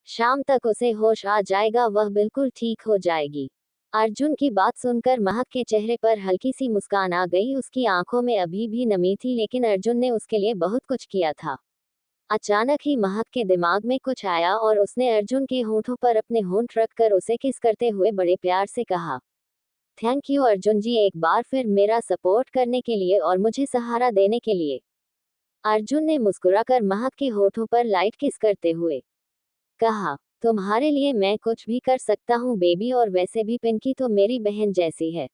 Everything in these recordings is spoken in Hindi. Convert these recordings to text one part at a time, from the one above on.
शाम तक उसे होश आ जाएगा, वह बिल्कुल ठीक हो जाएगी। अर्जुन की बात सुनकर महक के चेहरे पर हल्की सी मुस्कान आ गई। उसकी आंखों में अभी भी नमी थी, लेकिन अर्जुन ने उसके लिए बहुत कुछ किया था। अचानक ही महक के दिमाग में कुछ आया और उसने अर्जुन के होठों पर अपने होंठ रखकर उसे किस करते हुए बड़े प्यार से कहा, थैंक यू अर्जुन जी, एक बार फिर मेरा सपोर्ट करने के लिए और मुझे सहारा देने के लिए। अर्जुन ने मुस्कुराकर महक के होठों पर लाइट किस करते हुए कहा, तुम्हारे लिए मैं कुछ भी कर सकता हूँ बेबी, और वैसे भी पिंकी तो मेरी बहन जैसी है।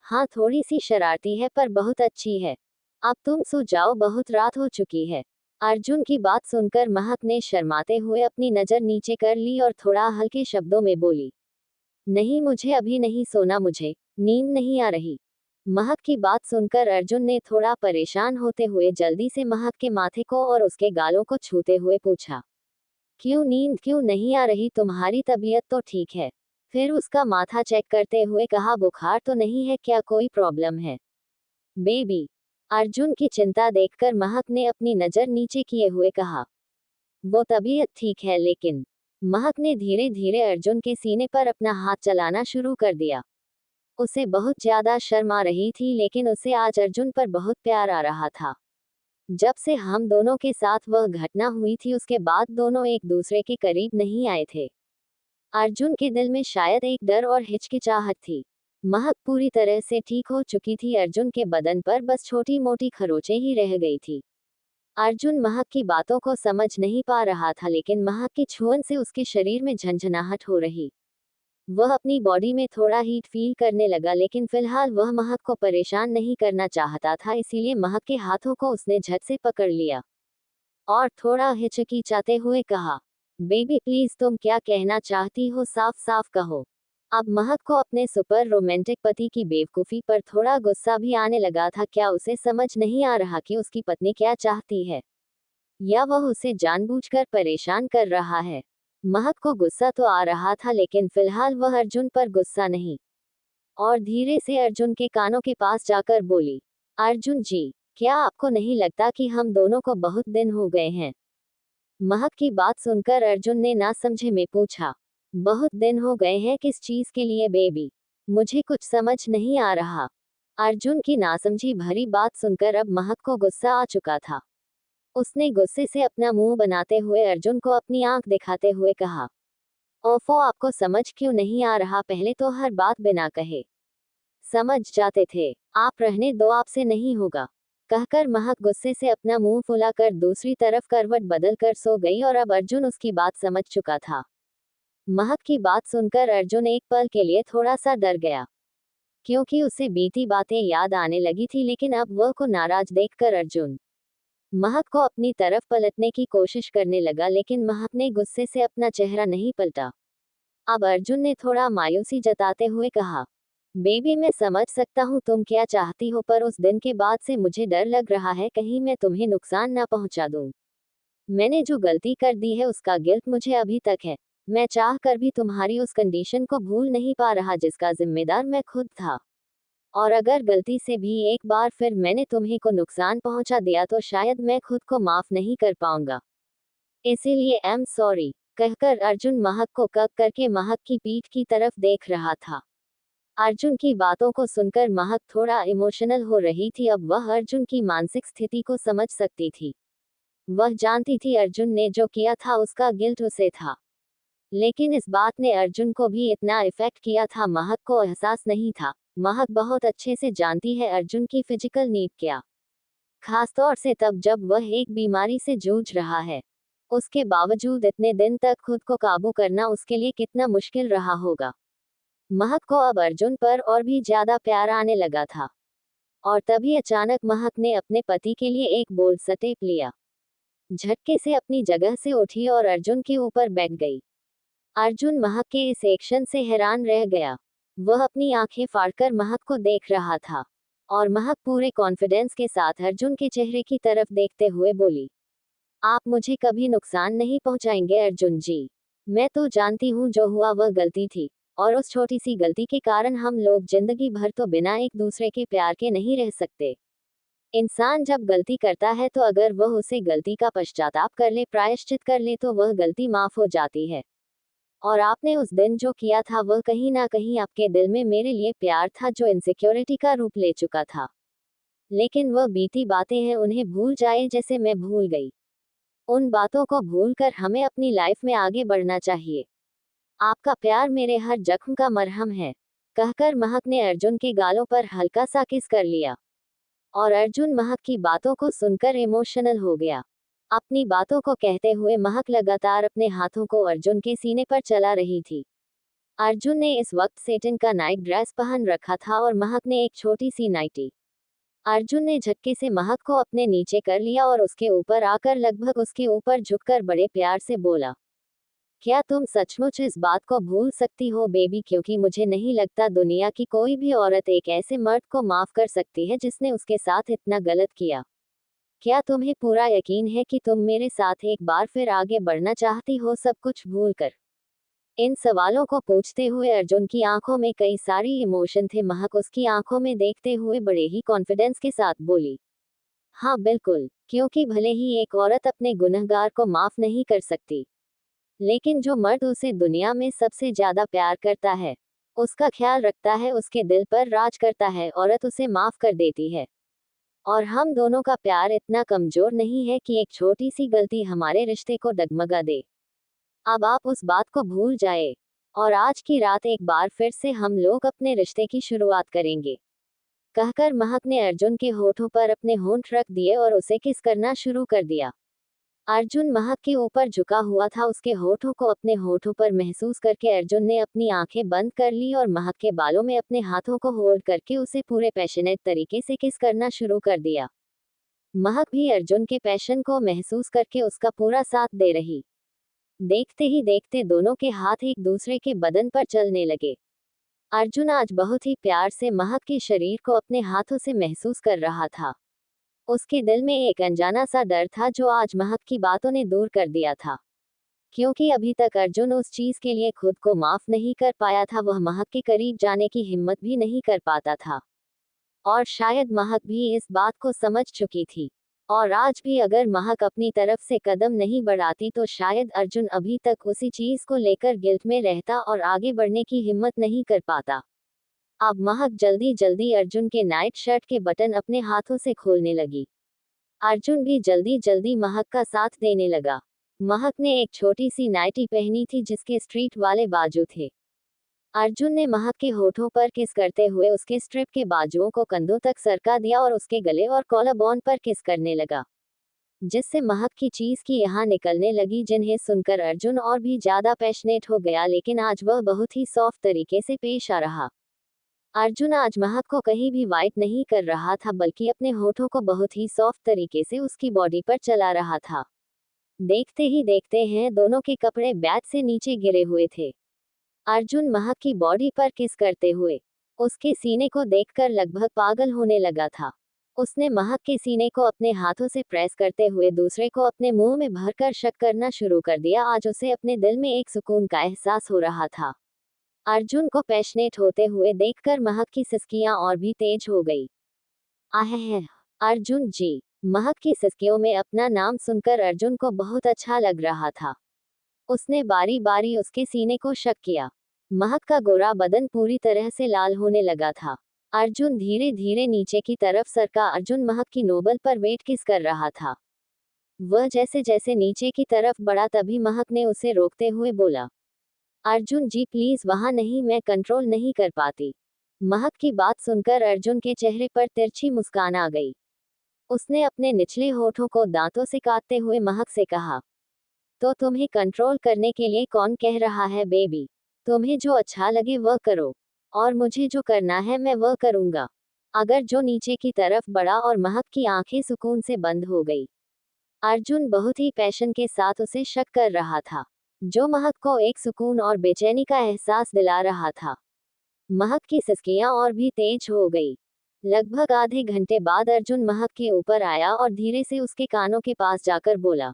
हाँ, थोड़ी सी शरारती है पर बहुत अच्छी है। अब तुम सो जाओ, बहुत रात हो चुकी है। अर्जुन की बात सुनकर महक ने शर्माते हुए अपनी नजर नीचे कर ली और थोड़ा हल्के शब्दों में बोली, नहीं, मुझे अभी नहीं सोना, मुझे नींद नहीं आ रही। महक की बात सुनकर अर्जुन ने थोड़ा परेशान होते हुए जल्दी से महक के माथे को और उसके गालों को छूते हुए पूछा, क्यों नींद क्यों नहीं आ रही, तुम्हारी तबीयत तो ठीक है? फिर उसका माथा चेक करते हुए कहा, बुखार तो नहीं है क्या, कोई प्रॉब्लम है बेबी? अर्जुन की चिंता देखकर महक ने अपनी नजर नीचे किए हुए कहा, वो तबीयत ठीक है, लेकिन महक ने धीरे धीरे अर्जुन के सीने पर अपना हाथ चलाना शुरू कर दिया। उसे बहुत ज्यादा शर्म आ रही थी, लेकिन उसे आज अर्जुन पर बहुत प्यार आ रहा था। जब से हम दोनों के साथ वह घटना हुई थी, उसके बाद दोनों एक दूसरे के करीब नहीं आए थे। अर्जुन के दिल में शायद एक डर और हिचकिचाहट थी। महक पूरी तरह से ठीक हो चुकी थी, अर्जुन के बदन पर बस छोटी मोटी खरोंचें ही रह गई थी। अर्जुन महक की बातों को समझ नहीं पा रहा था, लेकिन महक की छुअन से उसके शरीर में झंझनाहट हो रही। वह अपनी बॉडी में थोड़ा हीट फील करने लगा, लेकिन फिलहाल वह महक को परेशान नहीं करना चाहता था, इसीलिए महक के हाथों को उसने झट से पकड़ लिया और थोड़ा हिचकिचाते हुए कहा, बेबी प्लीज, तुम क्या कहना चाहती हो, साफ साफ कहो। अब महक को अपने सुपर रोमांटिक पति की बेवकूफी पर थोड़ा गुस्सा भी आने लगा था। क्या उसे समझ नहीं आ रहा कि उसकी पत्नी क्या चाहती है, या वह उसे जानबूझकर परेशान कर रहा है? महक को गुस्सा तो आ रहा था, लेकिन फिलहाल वह अर्जुन पर गुस्सा नहीं, और धीरे से अर्जुन के कानों के पास जाकर बोली, अर्जुन जी, क्या आपको नहीं लगता कि हम दोनों को बहुत दिन हो गए हैं? महक की बात सुनकर अर्जुन ने ना समझे में पूछा, बहुत दिन हो गए हैं किस चीज के लिए बेबी? मुझे कुछ समझ नहीं आ रहा। अर्जुन की नासमझी भरी बात सुनकर अब महक को गुस्सा आ चुका था। उसने गुस्से से अपना मुंह बनाते हुए अर्जुन को अपनी आंख दिखाते हुए कहा, ओफो, आपको समझ क्यों नहीं आ रहा? पहले तो हर बात बिना कहे समझ जाते थे। आप रहने दो, आपसे नहीं होगा। कहकर महक गुस्से से अपना मुंह फुलाकर दूसरी तरफ करवट बदल कर सो गई, और अब अर्जुन उसकी बात समझ चुका था। महक की बात सुनकर अर्जुन एक पल के लिए थोड़ा सा डर गया, क्योंकि उसे बीती बातें याद आने लगी थी, लेकिन अब वह को नाराज देखकर अर्जुन महक को अपनी तरफ पलटने की कोशिश करने लगा, लेकिन महक ने गुस्से से अपना चेहरा नहीं पलटा। अब अर्जुन ने थोड़ा मायूसी जताते हुए कहा, बेबी, मैं समझ सकता हूँ तुम क्या चाहती हो, पर उस दिन के बाद से मुझे डर लग रहा है कहीं मैं तुम्हें नुकसान ना पहुंचा दूं। मैंने जो गलती कर दी है उसका गिल्ट मुझे अभी तक है। मैं चाह कर भी तुम्हारी उस कंडीशन को भूल नहीं पा रहा जिसका जिम्मेदार मैं खुद था। और अगर गलती से भी एक बार फिर मैंने तुम्हें को नुकसान पहुंचा दिया तो शायद मैं खुद को माफ नहीं कर पाऊंगा। इसीलिए आई एम सॉरी। कहकर अर्जुन महक को कक करके महक की पीठ की तरफ देख रहा था। अर्जुन की बातों को सुनकर महक थोड़ा इमोशनल हो रही थी। अब वह अर्जुन की मानसिक स्थिति को समझ सकती थी। वह जानती थी अर्जुन ने जो किया था उसका गिल्ट उसे था, लेकिन इस बात ने अर्जुन को भी इतना इफेक्ट किया था, महक को एहसास नहीं था। महक बहुत अच्छे से जानती है अर्जुन की फिजिकल नीड क्या, खासतौर से तब जब वह एक बीमारी से जूझ रहा है। उसके बावजूद इतने दिन तक खुद को काबू करना उसके लिए कितना मुश्किल रहा होगा। महक को अब अर्जुन पर और भी ज्यादा प्यार आने लगा था, और तभी अचानक महक ने अपने पति के लिए एक बोल्ड स्टेप लिया। झटके से अपनी जगह से उठी और अर्जुन के ऊपर बैठ गई। अर्जुन महक के इस एक्शन से हैरान रह गया। वह अपनी आंखें फाड़कर महक को देख रहा था, और महक पूरे कॉन्फिडेंस के साथ अर्जुन के चेहरे की तरफ देखते हुए बोली, आप मुझे कभी नुकसान नहीं पहुंचाएंगे अर्जुन जी। मैं तो जानती हूँ जो हुआ वह गलती थी, और उस छोटी सी गलती के कारण हम लोग जिंदगी भर तो बिना एक दूसरे के प्यार के नहीं रह सकते। इंसान जब गलती करता है तो अगर वह उसे गलती का पश्चाताप कर ले, प्रायश्चित कर ले, तो वह गलती माफ हो जाती है। और आपने उस दिन जो किया था वह कहीं ना कहीं आपके दिल में मेरे लिए प्यार था जो इनसिक्योरिटी का रूप ले चुका था। लेकिन वह बीती बातें हैं, उन्हें भूल जाए जैसे मैं भूल गई। उन बातों को भूलकर हमें अपनी लाइफ में आगे बढ़ना चाहिए। आपका प्यार मेरे हर जख्म का मरहम है, कहकर महक ने अर्जुन के गालों पर हल्का सा किस कर लिया। और अर्जुन महक की बातों को सुनकर इमोशनल हो गया। अपनी बातों को कहते हुए महक लगातार अपने हाथों को अर्जुन के सीने पर चला रही थी। अर्जुन ने इस वक्त सेटिन का नाइट ड्रेस पहन रखा था और महक ने एक छोटी सी नाइटी। अर्जुन ने झटके से महक को अपने नीचे कर लिया और उसके ऊपर आकर लगभग उसके ऊपर झुककर बड़े प्यार से बोला, क्या तुम सचमुच इस बात को भूल सकती हो बेबी? क्योंकि मुझे नहीं लगता दुनिया की कोई भी औरत एक ऐसे मर्द को माफ कर सकती है जिसने उसके साथ इतना गलत किया। क्या तुम्हें पूरा यकीन है कि तुम मेरे साथ एक बार फिर आगे बढ़ना चाहती हो, सब कुछ भूलकर? इन सवालों को पूछते हुए अर्जुन की आंखों में कई सारी इमोशन थे। महक उसकी आंखों में देखते हुए बड़े ही कॉन्फिडेंस के साथ बोली, हाँ बिल्कुल, क्योंकि भले ही एक औरत अपने गुनहगार को माफ नहीं कर सकती, लेकिन जो मर्द उसे दुनिया में सबसे ज्यादा प्यार करता है, उसका ख्याल रखता है, उसके दिल पर राज करता है, औरत उसे माफ कर देती है। और हम दोनों का प्यार इतना कमजोर नहीं है कि एक छोटी सी गलती हमारे रिश्ते को डगमगा दे। अब आप उस बात को भूल जाए और आज की रात एक बार फिर से हम लोग अपने रिश्ते की शुरुआत करेंगे, कहकर महक ने अर्जुन के होठों पर अपने होंठ रख दिए और उसे किस करना शुरू कर दिया। अर्जुन महक के ऊपर झुका हुआ था, उसके होठों को अपने होठों पर महसूस करके अर्जुन ने अपनी आंखें बंद कर ली और महक के बालों में अपने हाथों को होल्ड करके उसे पूरे पैशनेट तरीके से किस करना शुरू कर दिया। महक भी अर्जुन के पैशन को महसूस करके उसका पूरा साथ दे रही। देखते ही देखते दोनों के हाथ एक दूसरे के बदन पर चलने लगे। अर्जुन आज बहुत ही प्यार से महक के शरीर को अपने हाथों से महसूस कर रहा था। उसके दिल में एक अनजाना सा डर था जो आज महक की बातों ने दूर कर दिया था, क्योंकि अभी तक अर्जुन उस चीज के लिए खुद को माफ नहीं कर पाया था। वह महक के करीब जाने की हिम्मत भी नहीं कर पाता था, और शायद महक भी इस बात को समझ चुकी थी। और आज भी अगर महक अपनी तरफ से कदम नहीं बढ़ाती तो शायद अर्जुन अभी तक उसी चीज को लेकर गिल्ट में रहता और आगे बढ़ने की हिम्मत नहीं कर पाता। अब महक जल्दी जल्दी अर्जुन के नाइट शर्ट के बटन अपने हाथों से खोलने लगी। अर्जुन भी जल्दी जल्दी महक का साथ देने लगा। महक ने एक छोटी सी नाइटी पहनी थी जिसके स्ट्रीट वाले बाजू थे। अर्जुन ने महक के होठों पर किस करते हुए उसके स्ट्रिप के बाजुओं को कंधों तक सरका दिया और उसके गले और कॉलर बोन पर किस करने लगा, जिससे महक की चीज की यहाँ निकलने लगी, जिन्हें सुनकर अर्जुन और भी ज्यादा पैशनेट हो गया। लेकिन आज वह बहुत ही सॉफ्ट तरीके से पेश आ रहा। अर्जुन आज महक को कहीं भी वाइट नहीं कर रहा था, बल्कि अपने होठों को बहुत ही सॉफ्ट तरीके से उसकी बॉडी पर चला रहा था। देखते ही देखते हैं दोनों के कपड़े बैट से नीचे गिरे हुए थे। अर्जुन महक की बॉडी पर किस करते हुए उसके सीने को देखकर लगभग पागल होने लगा था। उसने महक के सीने को अपने हाथों से प्रेस करते हुए दूसरे को अपने मुंह में भरकर शक करना शुरू कर दिया। आज उसे अपने दिल में एक सुकून का एहसास हो रहा था। अर्जुन को पैशनेट होते हुए देखकर महक की सिसकियां और भी तेज हो गई। आहे, अर्जुन जी। महक की सिसकियों में अपना नाम सुनकर अर्जुन को बहुत अच्छा लग रहा था। उसने बारी बारी उसके सीने को शक किया। महक का गोरा बदन पूरी तरह से लाल होने लगा था। अर्जुन धीरे धीरे नीचे की तरफ सरका। अर्जुन महक की नोबल पर वेट किस कर रहा था। वह जैसे जैसे नीचे की तरफ बढ़ा तभी महक ने उसे रोकते हुए बोला, अर्जुन जी प्लीज वहां नहीं, मैं कंट्रोल नहीं कर पाती। महक की बात सुनकर अर्जुन के चेहरे पर तिरछी मुस्कान आ गई। उसने अपने निचले होठों को दांतों से काटते हुए महक से कहा, तो तुम्हें कंट्रोल करने के लिए कौन कह रहा है बेबी? तुम्हें जो अच्छा लगे वह करो, और मुझे जो करना है मैं वह करूंगा। अगर जो नीचे की तरफ बढ़ा और महक की आंखें सुकून से बंद हो गई। अर्जुन बहुत ही पैशन के साथ उसे शक कर रहा था, जो महक को एक सुकून और बेचैनी का एहसास दिला रहा था। महक की सिसकियां और भी तेज हो गई। लगभग आधे घंटे बाद अर्जुन महक के ऊपर आया और धीरे से उसके कानों के पास जाकर बोला,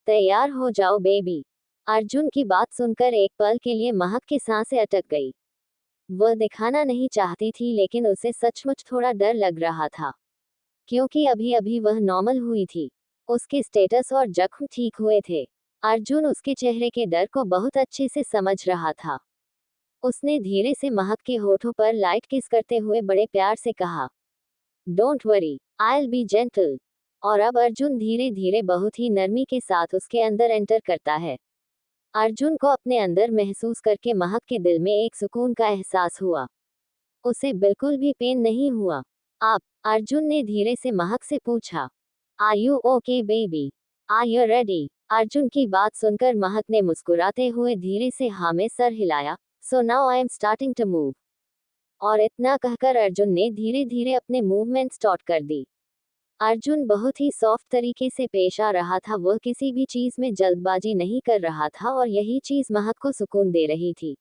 तैयार हो जाओ बेबी। अर्जुन की बात सुनकर एक पल के लिए महक की सांसें अटक गई। वह दिखाना नहीं चाहती थी, लेकिन उसे सचमुच थोड़ा डर लग रहा था, क्योंकि अभी अभी वह नॉर्मल हुई थी। उसके स्टेटस और जख्म ठीक हुए थे। अर्जुन उसके चेहरे के डर को बहुत अच्छे से समझ रहा था। उसने धीरे से महक के होठों पर लाइट किस करते हुए बड़े प्यार से कहा, don't worry, I will be gentle. और अब अर्जुन धीरे धीरे बहुत ही नरमी के साथ उसके अंदर एंटर करता है। अर्जुन को अपने अंदर महसूस करके महक के दिल में एक सुकून का एहसास हुआ। उसे बिल्कुल भी पेन नहीं हुआ। अब अर्जुन ने धीरे से महक से पूछा, are you okay baby, are you ready? Arjun की बात सुनकर महक ने मुस्कुराते हुए धीरे से हाँ में सर हिलाया। So now I am starting to move. और इतना कहकर अर्जुन ने धीरे धीरे अपने मूवमेंट स्टार्ट कर दी। अर्जुन बहुत ही सॉफ्ट तरीके से पेश आ रहा था। वह किसी भी चीज में जल्दबाजी नहीं कर रहा था और यही चीज महक को सुकून दे रही थी।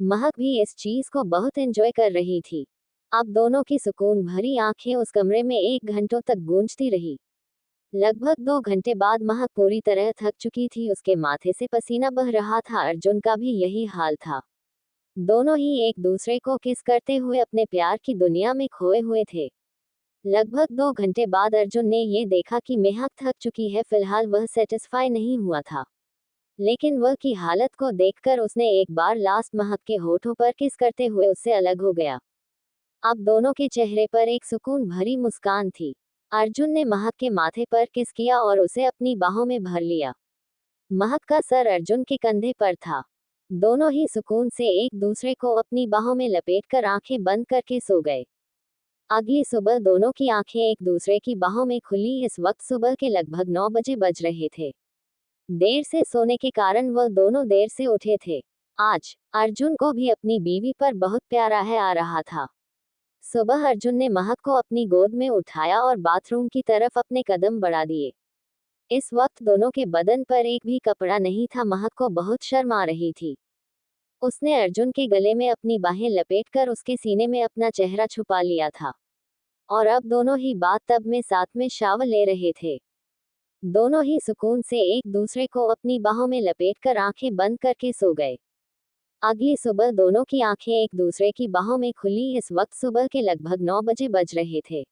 महक भी इस चीज को बहुत एंजॉय कर रही थी। अब दोनों की सुकून भरी आंखें उस कमरे में 1 घंटों तक गूंजती रही। लगभग 2 घंटे बाद महक पूरी तरह थक चुकी थी। उसके माथे से पसीना बह रहा था। अर्जुन का भी यही हाल था। दोनों ही एक दूसरे को किस करते हुए अपने प्यार की दुनिया में खोए हुए थे। लगभग 2 घंटे बाद अर्जुन ने ये देखा कि महक थक चुकी है। फिलहाल वह सेटिस्फाई नहीं हुआ था, लेकिन वह की हालत को देखकर उसने एक बार लास्ट महक के होठों पर किस करते हुए उससे अलग हो गया। अब दोनों के चेहरे पर एक सुकून भरी मुस्कान थी। अर्जुन ने महक के माथे पर किस किया और उसे अपनी बाहों में भर लिया। महक का सर अर्जुन के कंधे पर था। दोनों ही सुकून से एक दूसरे को अपनी बाहों में लपेटकर आंखें बंद करके सो गए। अगली सुबह दोनों की आंखें एक दूसरे की बाहों में खुली। इस वक्त सुबह के लगभग 9 बजे बज रहे थे। देर से सोने के कारण वह दोनों देर से उठे थे। आज अर्जुन को भी अपनी बीवी पर बहुत प्यारा है आ रहा था। सुबह अर्जुन ने महक को अपनी गोद में उठाया और बाथरूम की तरफ अपने कदम बढ़ा दिए। इस वक्त दोनों के बदन पर एक भी कपड़ा नहीं था। महक को बहुत शर्म आ रही थी। उसने अर्जुन के गले में अपनी बाहें लपेटकर उसके सीने में अपना चेहरा छुपा लिया था। और अब दोनों ही बात तब में साथ में शावर ले रहे थे। दोनों ही सुकून से एक दूसरे को अपनी बाहों में लपेटकर आंखें बंद करके सो गए। अगली सुबह दोनों की आंखें एक दूसरे की बाहों में खुली। इस वक्त सुबह के लगभग 9 बजे बज रहे थे।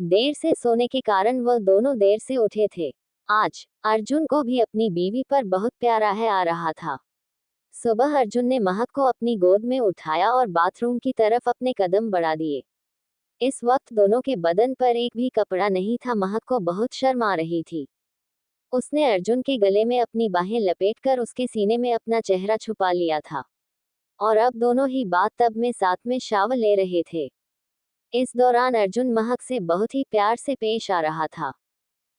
देर से सोने के कारण वह दोनों देर से उठे थे। आज अर्जुन को भी अपनी बीवी पर बहुत प्यारा है आ रहा था। सुबह अर्जुन ने महक को अपनी गोद में उठाया और बाथरूम की तरफ अपने कदम बढ़ा दिए। इस वक्त दोनों के बदन पर एक भी कपड़ा नहीं था। महक को बहुत शर्म आ रही थी। उसने अर्जुन के गले में अपनी बाहें लपेटकर उसके सीने में अपना चेहरा छुपा लिया था। और अब दोनों ही बात तब में साथ में शावर ले रहे थे। इस दौरान अर्जुन महक से बहुत ही प्यार से पेश आ रहा था।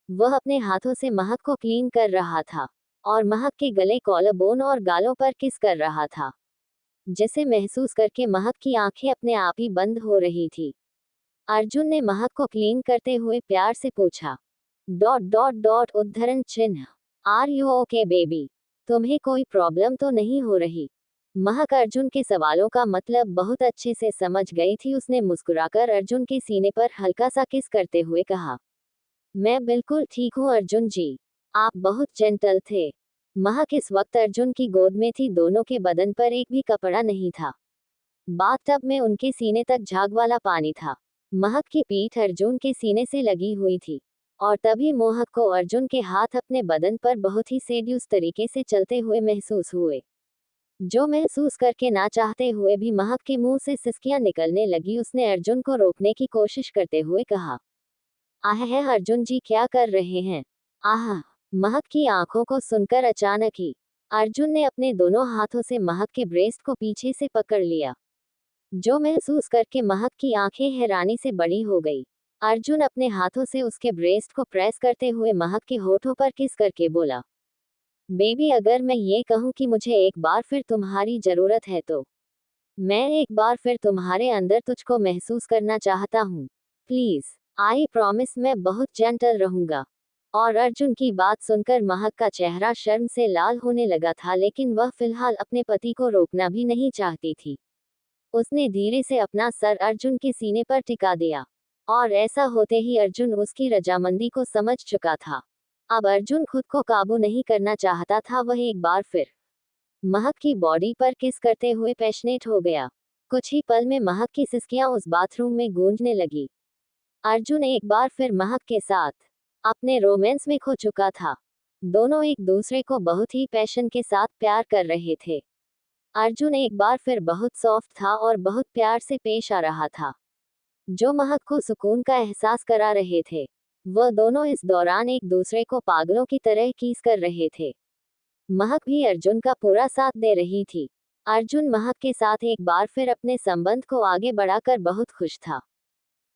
वह अपने हाथों से महक को क्लीन कर रहा था और महक के गले, कॉलर बोन और गालों पर किस कर रहा था, जिसे महसूस करके महक की आंखें अपने आप ही बंद हो रही थी। अर्जुन ने महक को क्लीन करते हुए प्यार से पूछा, डॉट डॉट डॉट उद्धरण चिन्ह, आर यू ओके बेबी? तुम्हें कोई प्रॉब्लम तो नहीं हो रही? महक अर्जुन के सवालों का मतलब बहुत अच्छे से समझ गई थी। उसने मुस्कुराकर अर्जुन के सीने पर हल्का सा किस करते हुए कहा, मैं बिल्कुल ठीक हूँ अर्जुन जी, आप बहुत जेंटल थे। महक इस वक्त अर्जुन की गोद में थी। दोनों के बदन पर एक भी कपड़ा नहीं था। बाथटब में उनके सीने तक झाग वाला पानी था। महक की पीठ अर्जुन के सीने से लगी हुई थी और तभी महक को अर्जुन के हाथ अपने बदन पर बहुत ही सेड्यूस तरीके से चलते हुए महसूस हुए, जो महसूस करके ना चाहते हुए भी महक के मुंह से सिसकियां निकलने लगी। उसने अर्जुन को रोकने की कोशिश करते हुए कहा, आह है अर्जुन जी, क्या कर रहे हैं? आह! महक की आंखों को सुनकर अचानक ही अर्जुन ने अपने दोनों हाथों से महक के ब्रेस्ट को पीछे से पकड़ लिया, जो महसूस करके महक की आंखें हैरानी से बड़ी हो गई। अर्जुन अपने हाथों से उसके ब्रेस्ट को प्रेस करते हुए महक के होठों पर किस करके बोला, बेबी, अगर मैं ये कहूँ कि मुझे एक बार फिर तुम्हारी जरूरत है तो मैं एक बार फिर तुम्हारे अंदर तुझको महसूस करना चाहता हूँ। प्लीज, आई प्रॉमिस, मैं बहुत जेंटल रहूंगा। और अर्जुन की बात सुनकर महक का चेहरा शर्म से लाल होने लगा था, लेकिन वह फिलहाल अपने पति को रोकना भी नहीं चाहती थी। उसने धीरे से अपना सर अर्जुन के सीने पर टिका दिया और ऐसा होते ही अर्जुन उसकी रजामंदी को समझ चुका था। अब अर्जुन खुद को काबू नहीं करना चाहता था। वह एक बार फिर महक की बॉडी पर किस करते हुए पैशनेट हो गया। कुछ ही पल में महक की सिसकियां उस बाथरूम में गूंजने लगी। अर्जुन एक बार फिर महक के साथ अपने रोमांस में खो चुका था। दोनों एक दूसरे को बहुत ही पैशन के साथ प्यार कर रहे थे। अर्जुन एक बार फिर बहुत सॉफ्ट था और बहुत प्यार से पेश आ रहा था, जो महक को सुकून का एहसास करा रहे थे। वह दोनों इस दौरान एक दूसरे को पागलों की तरह कीस कर रहे थे। महक भी अर्जुन का पूरा साथ दे रही थी। अर्जुन महक के साथ एक बार फिर अपने संबंध को आगे बढ़ाकर बहुत खुश था।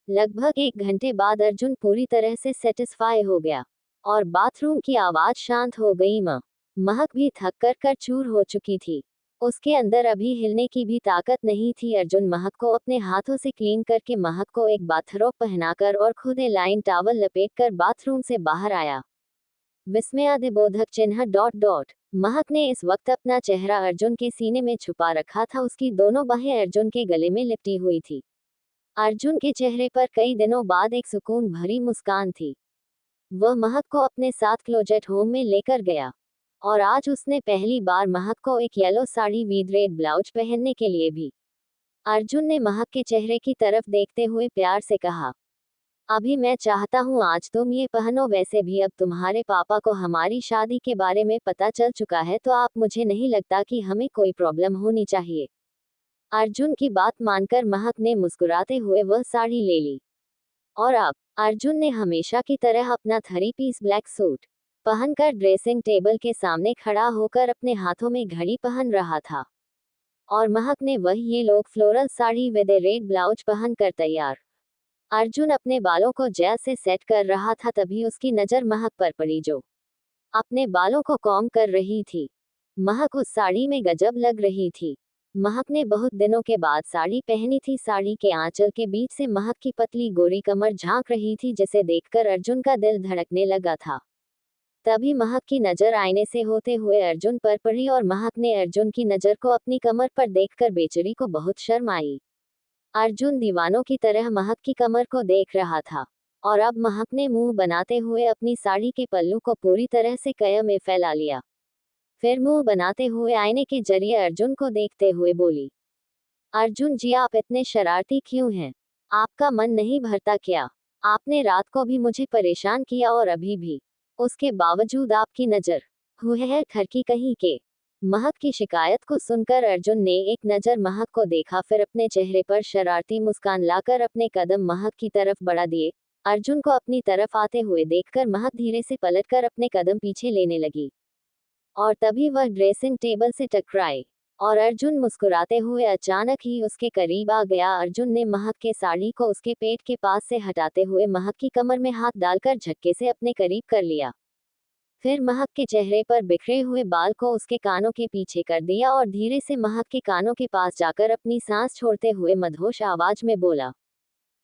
लगभग 1 घंटे बाद अर्जुन पूरी तरह से सेटिस्फाई हो गया और बाथरूम की आवाज शांत हो गई। महक भी थक कर चूर हो चुकी थी। उसके अंदर अभी हिलने की भी ताकत नहीं थी। अर्जुन महक को अपने हाथों से क्लीन करके महक को एक बाथरोब पहनाकर और खुद लाइन टॉवल लपेटकर बाथरूम से बाहर आया। विस्मयादिबोधक चिन्ह डॉट डॉट। महक ने इस वक्त अपना चेहरा अर्जुन के सीने में छुपा रखा था। उसकी दोनों बाहें अर्जुन के गले में लिपटी हुई थी। अर्जुन के चेहरे पर कई दिनों बाद एक सुकून भरी मुस्कान थी। वह महक को अपने साथ क्लोजेट होम में लेकर गया और आज उसने पहली बार महक को एक yellow sari with red blouse पहनने के लिए भी। अर्जुन ने महक के चेहरे की तरफ देखते हुए प्यार से कहा, अभी मैं चाहता हूँ आज तुम ये पहनो। वैसे भी अब तुम्हारे पापा को हमारी शादी के बारे में पता चल चुका है, तो आप मुझे नहीं लगता कि हमें कोई प्रॉब्लम होनी चाहिए। अर्जुन की बात मानकर महक ने मुस्कुराते हुए वह साड़ी ले ली और अब अर्जुन ने हमेशा की तरह अपना 3 पीस ब्लैक सूट पहनकर ड्रेसिंग टेबल के सामने खड़ा होकर अपने हाथों में घड़ी पहन रहा था और महक ने वही ये लोग floral sari with red blouse पहनकर तैयार। अर्जुन अपने बालों को जेल से सेट कर रहा था, तभी उसकी नज़र महक पर पड़ी, जो अपने बालों को कॉम कर रही थी। महक उस साड़ी में गजब लग रही थी। महक ने बहुत दिनों के बाद साड़ी पहनी थी। साड़ी के आंचल के बीच से महक की पतली गोरी कमर झांक रही थी, जिसे देखकर अर्जुन का दिल धड़कने लगा था। तभी महक की नज़र आईने से होते हुए अर्जुन पर पड़ी और महक ने अर्जुन की नज़र को अपनी कमर पर देखकर बेचारी को बहुत शर्म आई। अर्जुन दीवानों की तरह महक की कमर को देख रहा था और अब महक ने मुंह बनाते हुए अपनी साड़ी के पल्लू को पूरी तरह से कया में फैला लिया। फिर मुंह बनाते हुए आईने के जरिए अर्जुन को देखते हुए बोली, अर्जुन जी, आप इतने शरारती क्यों हैं? आपका मन नहीं भरता क्या? आपने रात को भी मुझे परेशान किया और अभी भी उसके बावजूद आपकी नज़र हुए है ठरकी कहीं के। महक की शिकायत को सुनकर अर्जुन ने एक नज़र महक को देखा, फिर अपने चेहरे पर शरारती मुस्कान लाकर अपने कदम महक की तरफ बढ़ा दिए। अर्जुन को अपनी तरफ आते हुए देखकर महक धीरे से पलटकर अपने कदम पीछे लेने लगी और तभी वह ड्रेसिंग टेबल से टकराए और अर्जुन मुस्कुराते हुए अचानक ही उसके करीब आ गया। अर्जुन ने महक के साड़ी को उसके पेट के पास से हटाते हुए महक की कमर में हाथ डालकर झटके से अपने करीब कर लिया। फिर महक के चेहरे पर बिखरे हुए बाल को उसके कानों के पीछे कर दिया और धीरे से महक के कानों के पास जाकर अपनी सांस छोड़ते हुए मदहोश आवाज में बोला,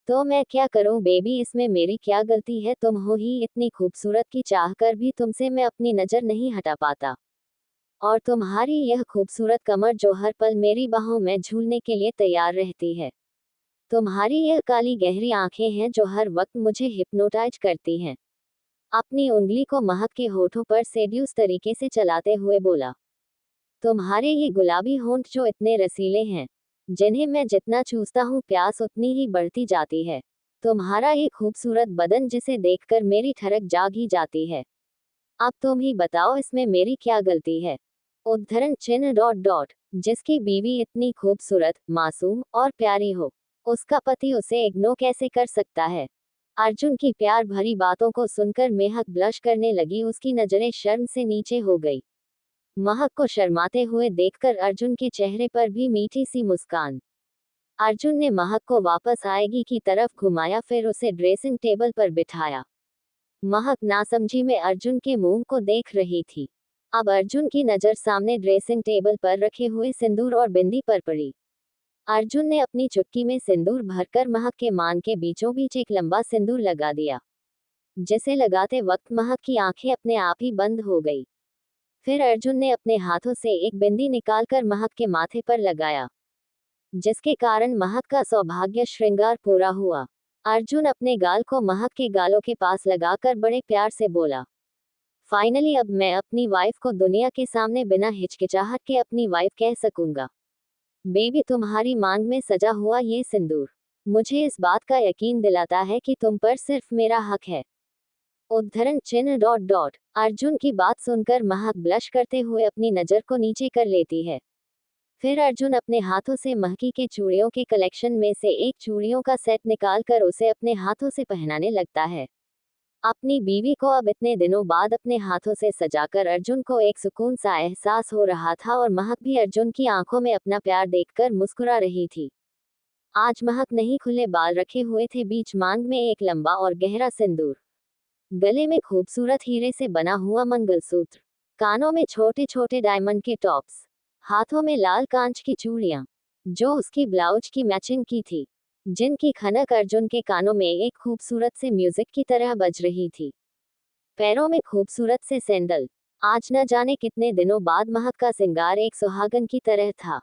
तो मैं क्या करूं बेबी, इसमें मेरी क्या गलती है? तुम हो ही इतनी खूबसूरत कि चाहकर भी तुमसे मैं अपनी नज़र नहीं हटा पाता। और तुम्हारी यह खूबसूरत कमर जो हर पल मेरी बाहों में झूलने के लिए तैयार रहती है। तुम्हारी यह काली गहरी आंखें हैं जो हर वक्त मुझे हिप्नोटाइज करती हैं। अपनी उंगली को महक के होठों पर सेड्यूस तरीके से चलाते हुए बोला, तुम्हारे ये गुलाबी होंठ जो इतने रसीले हैं, जिन्हें मैं जितना चूसता हूँ प्यास उतनी ही बढ़ती जाती है। तुम्हारा ये खूबसूरत बदन जिसे देखकर मेरी ठरक जाग ही जाती है। अब तुम ही बताओ, इसमें मेरी क्या गलती है? उद्धरण चिन्ह डॉट डॉट। जिसकी बीवी इतनी खूबसूरत, मासूम और प्यारी हो, उसका पति उसे इग्नोर कैसे कर सकता है? अर्जुन की प्यार भरी बातों को सुनकर महक ब्लश करने लगी। उसकी नजरें शर्म से नीचे हो गई। महक को शर्माते हुए देखकर अर्जुन के चेहरे पर भी मीठी सी मुस्कान। अर्जुन ने महक को वापस आएगी की तरफ घुमाया, फिर उसे ड्रेसिंग टेबल पर बिठाया। महक नासमझी में अर्जुन के मुंह को देख रही थी। अब अर्जुन की नज़र सामने ड्रेसिंग टेबल पर रखे हुए सिंदूर और बिंदी पर पड़ी। अर्जुन ने अपनी चुटकी में सिंदूर भरकर महक के मान के बीचों बीच एक लंबा सिंदूर लगा दिया, जिसे लगाते वक्त महक की आंखें अपने आप ही बंद हो गई। फिर अर्जुन ने अपने हाथों से एक बिंदी निकालकर महक के माथे पर लगाया, जिसके कारण महक का सौभाग्य श्रृंगार पूरा हुआ। अर्जुन अपने गाल को महक के गालों के पास लगाकर बड़े प्यार से बोला, फाइनली अब मैं अपनी वाइफ को दुनिया के सामने बिना हिचकिचाहट के अपनी वाइफ कह सकूंगा। बेबी, तुम्हारी मांग में सजा हुआ ये सिंदूर मुझे इस बात का यकीन दिलाता है कि तुम पर सिर्फ मेरा हक है। उद्धरण चिन्ह डॉट डॉट। अर्जुन की बात सुनकर महक ब्लश करते हुए अपनी नजर को नीचे कर लेती है। फिर अर्जुन अपने हाथों से महकी के चूड़ियों के कलेक्शन में से एक चूड़ियों का सेट निकालकर उसे अपने हाथों से पहनाने लगता है। अपनी बीवी को अब इतने दिनों बाद अपने हाथों से सजाकर अर्जुन को एक सुकून सा एहसास हो रहा था और महक भी अर्जुन की आंखों में अपना प्यार देखकर मुस्कुरा रही थी। आज महक नहीं खुले बाल रखे हुए थे, बीच मांग में एक लंबा और गहरा सिंदूर, गले में खूबसूरत हीरे से बना हुआ मंगलसूत्र, कानों में छोटे छोटे डायमंड के टॉप्स, हाथों में लाल कांच की चूड़ियां जो उसकी ब्लाउज की मैचिंग की थी, जिनकी खनक अर्जुन के कानों में एक खूबसूरत से म्यूजिक की तरह बज रही थी। पैरों में खूबसूरत से सैंडल। आज न जाने कितने दिनों बाद महक का सिंगार एक सुहागन की तरह था,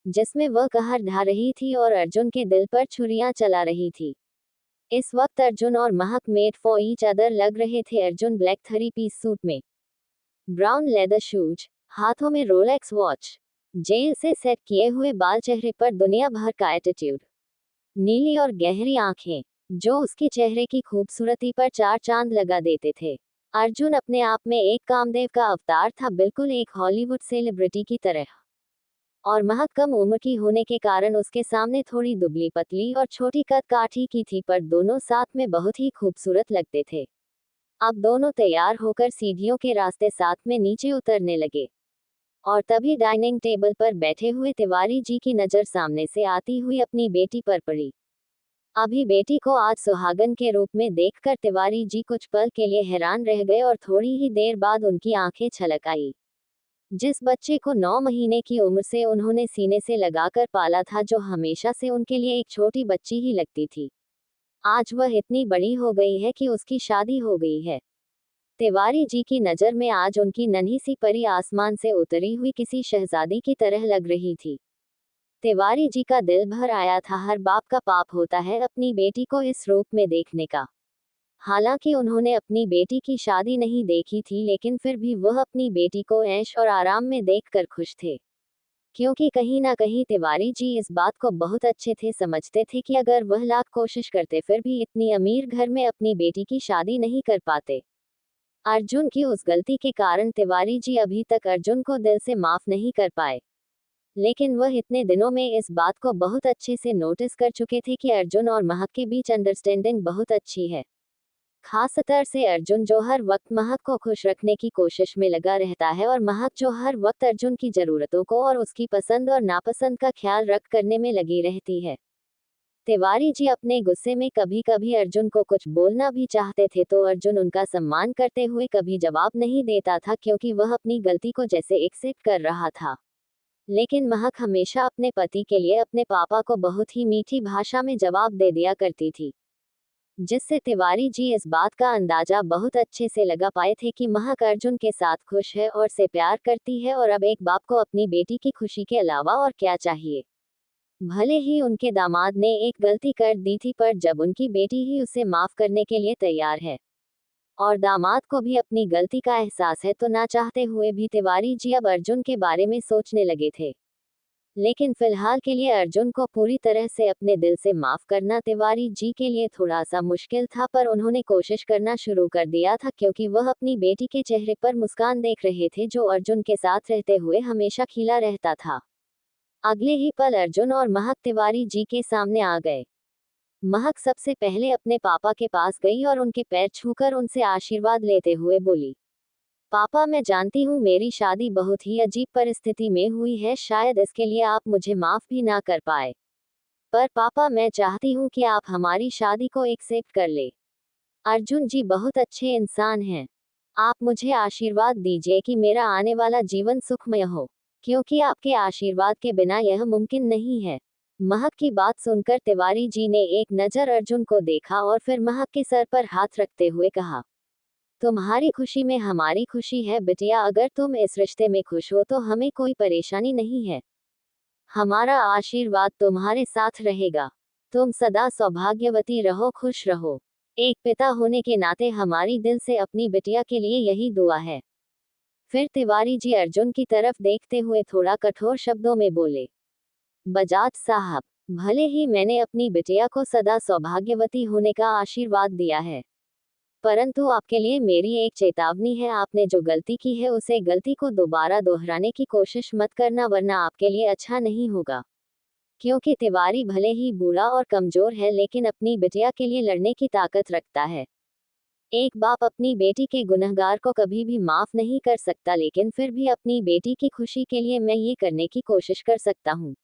जिसमें वह कहर ढा रही थी और अर्जुन के दिल पर छुरियां चला रही थी। इस वक्त अर्जुन और महक मेड फॉर ईच अदर लग रहे थे। अर्जुन ब्लैक 3 पीस सूट में, ब्राउन लेदर शूज, हाथों में रोलेक्स वॉच, जेल से सेट किए हुए बाल, चेहरे पर दुनिया भर का एटीट्यूड, नीली और गहरी आंखें जो उसके चेहरे की खूबसूरती पर चार चांद लगा देते थे। अर्जुन अपने आप में एक कामदेव का अवतार था, बिल्कुल एक हॉलीवुड सेलिब्रिटी की तरह। और महक कम उम्र की होने के कारण उसके सामने थोड़ी दुबली पतली और छोटी कद काठी की थी, पर दोनों साथ में बहुत ही खूबसूरत लगते थे। अब दोनों तैयार होकर सीढ़ियों के रास्ते साथ में नीचे उतरने लगे और तभी डाइनिंग टेबल पर बैठे हुए तिवारी जी की नजर सामने से आती हुई अपनी बेटी पर पड़ी। अभी बेटी को आज सुहागन के रूप में देखकर तिवारी जी कुछ पल के लिए हैरान रह गए और थोड़ी ही देर बाद उनकी आंखें छलक आई। जिस बच्चे को 9 महीने की उम्र से उन्होंने सीने से लगाकर पाला था, जो हमेशा से उनके लिए एक छोटी बच्ची ही लगती थी, आज वह इतनी बड़ी हो गई है कि उसकी शादी हो गई है। तिवारी जी की नज़र में आज उनकी नन्ही सी परी आसमान से उतरी हुई किसी शहजादी की तरह लग रही थी। तिवारी जी का दिल भर आया था। हर बाप का पाप होता है अपनी बेटी को इस रूप में देखने का। हालांकि उन्होंने अपनी बेटी की शादी नहीं देखी थी, लेकिन फिर भी वह अपनी बेटी को ऐश और आराम में देखकर खुश थे, क्योंकि कहीं ना कहीं तिवारी जी इस बात को बहुत अच्छे थे समझते थे कि अगर वह लाख कोशिश करते फिर भी इतनी अमीर घर में अपनी बेटी की शादी नहीं कर पाते। अर्जुन की उस गलती के कारण तिवारी जी अभी तक अर्जुन को दिल से माफ नहीं कर पाए, लेकिन वह इतने दिनों में इस बात को बहुत अच्छे से नोटिस कर चुके थे कि अर्जुन और महक के बीच अंडरस्टैंडिंग बहुत अच्छी है। खासतर से अर्जुन जो हर वक्त महक को खुश रखने की कोशिश में लगा रहता है और महक जो हर वक्त अर्जुन की जरूरतों को और उसकी पसंद और नापसंद का ख्याल रख करने में लगी रहती है। तिवारी जी अपने गुस्से में कभी कभी अर्जुन को कुछ बोलना भी चाहते थे तो अर्जुन उनका सम्मान करते हुए कभी जवाब नहीं देता था, क्योंकि वह अपनी गलती को जैसे एक्सेप्ट कर रहा था। लेकिन महक हमेशा अपने पति के लिए अपने पापा को बहुत ही मीठी भाषा में जवाब दे दिया करती थी, जिससे तिवारी जी इस बात का अंदाजा बहुत अच्छे से लगा पाए थे कि महक अर्जुन के साथ खुश है और से प्यार करती है, और अब एक बाप को अपनी बेटी की खुशी के अलावा और क्या चाहिए। भले ही उनके दामाद ने एक गलती कर दी थी, पर जब उनकी बेटी ही उसे माफ करने के लिए तैयार है और दामाद को भी अपनी गलती का एहसास है, तो ना चाहते हुए भी तिवारी जी अब अर्जुन के बारे में सोचने लगे थे। लेकिन फिलहाल के लिए अर्जुन को पूरी तरह से अपने दिल से माफ करना तिवारी जी के लिए थोड़ा सा मुश्किल था, पर उन्होंने कोशिश करना शुरू कर दिया था, क्योंकि वह अपनी बेटी के चेहरे पर मुस्कान देख रहे थे जो अर्जुन के साथ रहते हुए हमेशा खिला रहता था। अगले ही पल अर्जुन और महक तिवारी जी के सामने आ गए। महक सबसे पहले अपने पापा के पास गई और उनके पैर छूकर उनसे आशीर्वाद लेते हुए बोली, पापा, मैं जानती हूँ मेरी शादी बहुत ही अजीब परिस्थिति में हुई है, शायद इसके लिए आप मुझे माफ भी ना कर पाए, पर पापा मैं चाहती हूँ कि आप हमारी शादी को एक्सेप्ट कर ले। अर्जुन जी बहुत अच्छे इंसान हैं, आप मुझे आशीर्वाद दीजिए कि मेरा आने वाला जीवन सुखमय हो, क्योंकि आपके आशीर्वाद के बिना यह मुमकिन नहीं है। महक की बात सुनकर तिवारी जी ने एक नज़र अर्जुन को देखा और फिर महक के सर पर हाथ रखते हुए कहा, तुम्हारी खुशी में हमारी खुशी है बिटिया, अगर तुम इस रिश्ते में खुश हो तो हमें कोई परेशानी नहीं है। हमारा आशीर्वाद तुम्हारे साथ रहेगा। तुम सदा सौभाग्यवती रहो, खुश रहो। एक पिता होने के नाते हमारी दिल से अपनी बिटिया के लिए यही दुआ है। फिर तिवारी जी अर्जुन की तरफ देखते हुए थोड़ा कठोर शब्दों में बोले, बजाज साहब, भले ही मैंने अपनी बिटिया को सदा सौभाग्यवती होने का आशीर्वाद दिया है, परंतु आपके लिए मेरी एक चेतावनी है, आपने जो गलती की है उसे गलती को दोबारा दोहराने की कोशिश मत करना, वरना आपके लिए अच्छा नहीं होगा। क्योंकि तिवारी भले ही बूढ़ा और कमजोर है, लेकिन अपनी बिटिया के लिए लड़ने की ताकत रखता है। एक बाप अपनी बेटी के गुनहगार को कभी भी माफ नहीं कर सकता, लेकिन फिर भी अपनी बेटी की खुशी के लिए मैं ये करने की कोशिश कर सकता हूँ।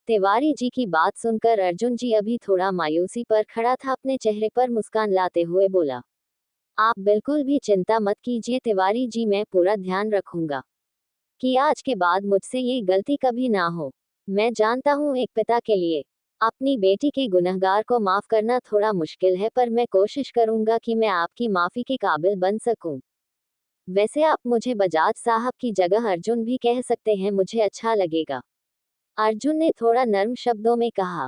तिवारी जी की बात सुनकर अर्जुन जी अभी थोड़ा मायूसी पर खड़ा था, अपने चेहरे पर मुस्कान लाते हुए बोला, आप बिल्कुल भी चिंता मत कीजिए तिवारी जी, मैं पूरा ध्यान रखूंगा कि आज के बाद मुझसे ये गलती कभी ना हो। मैं जानता हूँ एक पिता के लिए अपनी बेटी के गुनहगार को माफ करना थोड़ा मुश्किल है, पर मैं कोशिश करूंगा कि मैं आपकी माफी के काबिल बन सकूं। वैसे आप मुझे बजाज साहब की जगह अर्जुन भी कह सकते हैं, मुझे अच्छा लगेगा। अर्जुन ने थोड़ा नर्म शब्दों में कहा।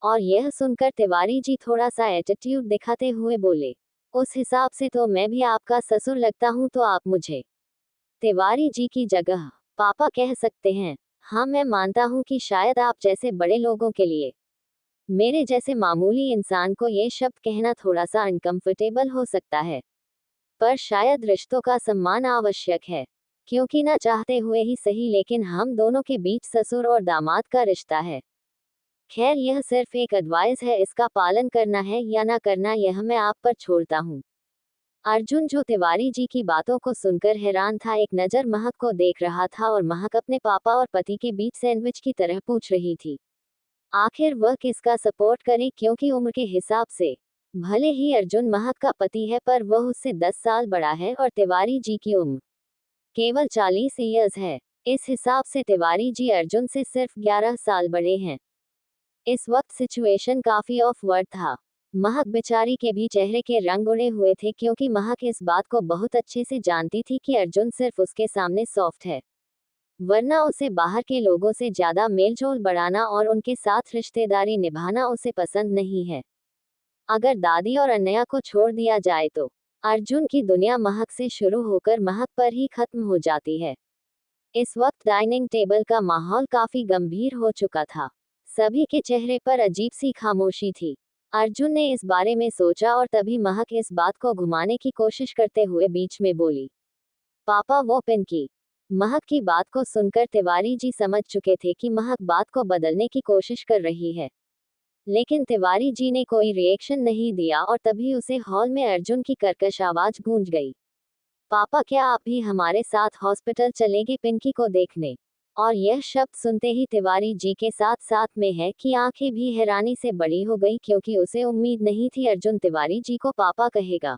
और यह सुनकर तिवारी जी थोड़ा सा एटीट्यूड दिखाते हुए बोले, उस हिसाब से तो मैं भी आपका ससुर लगता हूँ, तो आप मुझे तिवारी जी की जगह पापा कह सकते हैं। हाँ, मैं मानता हूँ कि शायद आप जैसे बड़े लोगों के लिए मेरे जैसे मामूली इंसान को ये शब्द कहना थोड़ा सा अनकंफर्टेबल हो सकता है, पर शायद रिश्तों का सम्मान आवश्यक है। क्योंकि ना चाहते हुए ही सही, लेकिन हम दोनों के बीच ससुर और दामाद का रिश्ता है। खैर, यह सिर्फ एक एडवाइस है, इसका पालन करना है या ना करना यह मैं आप पर छोड़ता हूँ। अर्जुन, जो तिवारी जी की बातों को सुनकर हैरान था, एक नज़र महक को देख रहा था और महक अपने पापा और पति के बीच सैंडविच की तरह पूछ रही थी, आखिर वह किसका सपोर्ट करे, क्योंकि उम्र के हिसाब से भले ही अर्जुन महक का पति है, पर वह उससे 10 साल बड़ा है और तिवारी जी की उम्र केवल 40 ईयर्स है। इस हिसाब से तिवारी जी अर्जुन से सिर्फ 11 साल बड़े हैं। इस वक्त सिचुएशन काफी ऑफ वर्ड था। महक बेचारी के भी चेहरे के रंग उड़े हुए थे, क्योंकि महक इस बात को बहुत अच्छे से जानती थी कि अर्जुन सिर्फ उसके सामने सॉफ्ट है, वरना उसे बाहर के लोगों से ज्यादा मेलजोल बढ़ाना और उनके साथ रिश्तेदारी निभाना उसे पसंद नहीं है। अगर दादी और अन्या को छोड़ दिया जाए तो अर्जुन की दुनिया महक से शुरू होकर महक पर ही खत्म हो जाती है। इस वक्त डाइनिंग टेबल का माहौल काफी गंभीर हो चुका था। सभी के चेहरे पर अजीब सी खामोशी थी। अर्जुन ने इस बारे में सोचा और तभी महक इस बात को घुमाने की कोशिश करते हुए बीच में बोली, पापा वो पिन की। महक की बात को सुनकर तिवारी जी समझ चुके थे कि महक बात को बदलने की कोशिश कर रही है, लेकिन तिवारी जी ने कोई रिएक्शन नहीं दिया और तभी उसे हॉल में अर्जुन की कर्कश आवाज गूंज गई, पापा क्या आप भी हमारे साथ हॉस्पिटल चलेंगे पिंकी को देखने। और यह शब्द सुनते ही तिवारी जी के साथ साथ में है कि आंखें भी हैरानी से बड़ी हो गई, क्योंकि उसे उम्मीद नहीं थी अर्जुन तिवारी जी को पापा कहेगा।